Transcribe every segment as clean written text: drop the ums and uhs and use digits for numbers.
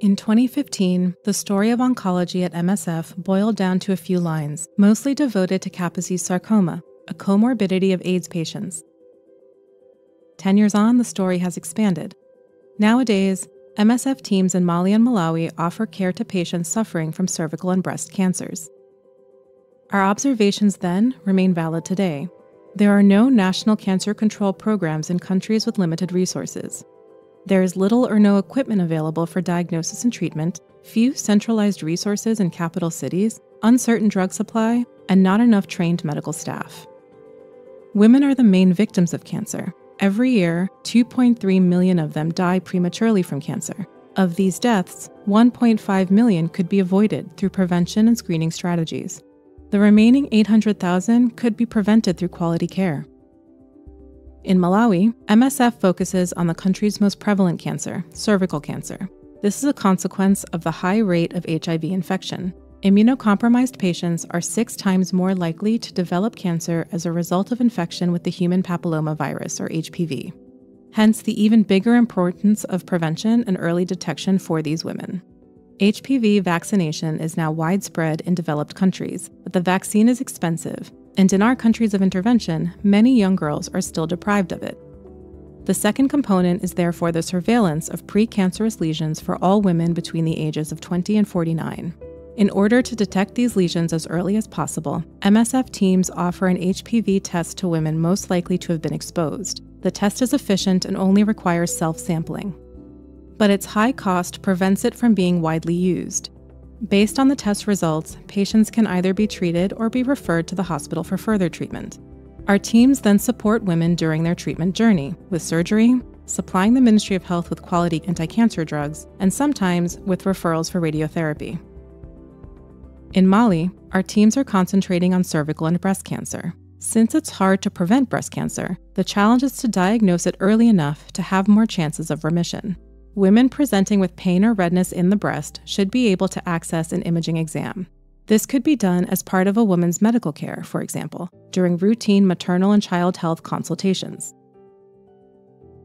In 2015, the story of oncology at MSF boiled down to a few lines, mostly devoted to Kaposi's sarcoma, a comorbidity of AIDS patients. 10 years on, the story has expanded. Nowadays, MSF teams in Mali and Malawi offer care to patients suffering from cervical and breast cancers. Our observations then remain valid today. There are no national cancer control programs in countries with limited resources. There is little or no equipment available for diagnosis and treatment, few centralized resources in capital cities, uncertain drug supply, and not enough trained medical staff. Women are the main victims of cancer. Every year, 2.3 million of them die prematurely from cancer. Of these deaths, 1.5 million could be avoided through prevention and screening strategies. The remaining 800,000 could be prevented through quality care. In Malawi, MSF focuses on the country's most prevalent cancer, cervical cancer. This is a consequence of the high rate of HIV infection. Immunocompromised patients are 6 times more likely to develop cancer as a result of infection with the human papillomavirus, or HPV. Hence, the even bigger importance of prevention and early detection for these women. HPV vaccination is now widespread in developed countries, but the vaccine is expensive, and in our countries of intervention, many young girls are still deprived of it. The second component is therefore the surveillance of precancerous lesions for all women between the ages of 20 and 49. In order to detect these lesions as early as possible, MSF teams offer an HPV test to women most likely to have been exposed. The test is efficient and only requires self-sampling. But its high cost prevents it from being widely used. Based on the test results, patients can either be treated or be referred to the hospital for further treatment. Our teams then support women during their treatment journey, with surgery, supplying the Ministry of Health with quality anti-cancer drugs, and sometimes with referrals for radiotherapy. In Mali, our teams are concentrating on cervical and breast cancer. Since it's hard to prevent breast cancer, the challenge is to diagnose it early enough to have more chances of remission. Women presenting with pain or redness in the breast should be able to access an imaging exam. This could be done as part of a woman's medical care, for example, during routine maternal and child health consultations.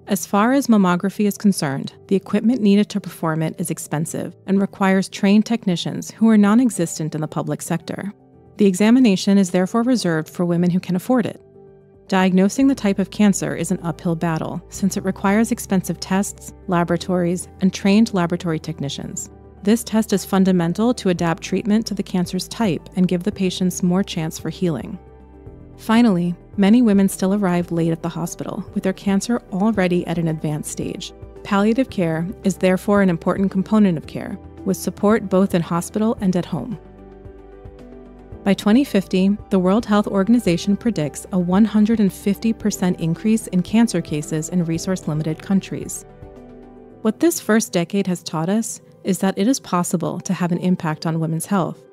As far as mammography is concerned, the equipment needed to perform it is expensive and requires trained technicians who are non-existent in the public sector. The examination is therefore reserved for women who can afford it. Diagnosing the type of cancer is an uphill battle, since it requires expensive tests, laboratories, and trained laboratory technicians. This test is fundamental to adapt treatment to the cancer's type and give the patients more chance for healing. Finally, many women still arrive late at the hospital, with their cancer already at an advanced stage. Palliative care is therefore an important component of care, with support both in hospital and at home. By 2050, the World Health Organization predicts a 150% increase in cancer cases in resource-limited countries. What this first decade has taught us is that it is possible to have an impact on women's health.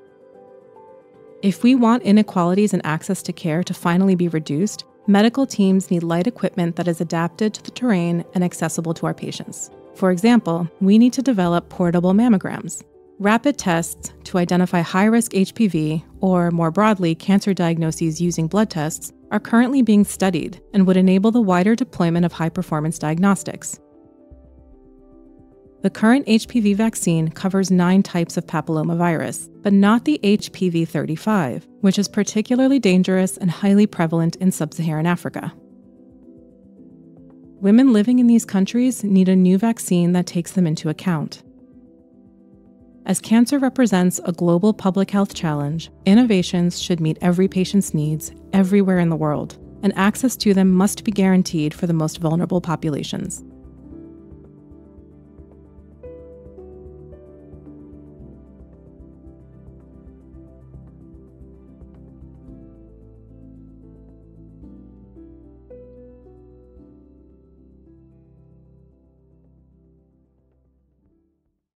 If we want inequalities in access to care to finally be reduced, medical teams need light equipment that is adapted to the terrain and accessible to our patients. For example, we need to develop portable mammograms. Rapid tests to identify high-risk HPV, or more broadly, cancer diagnoses using blood tests, are currently being studied and would enable the wider deployment of high-performance diagnostics. The current HPV vaccine covers 9 types of papillomavirus, but not the HPV 35, which is particularly dangerous and highly prevalent in sub-Saharan Africa. Women living in these countries need a new vaccine that takes them into account. As cancer represents a global public health challenge, innovations should meet every patient's needs everywhere in the world, and access to them must be guaranteed for the most vulnerable populations.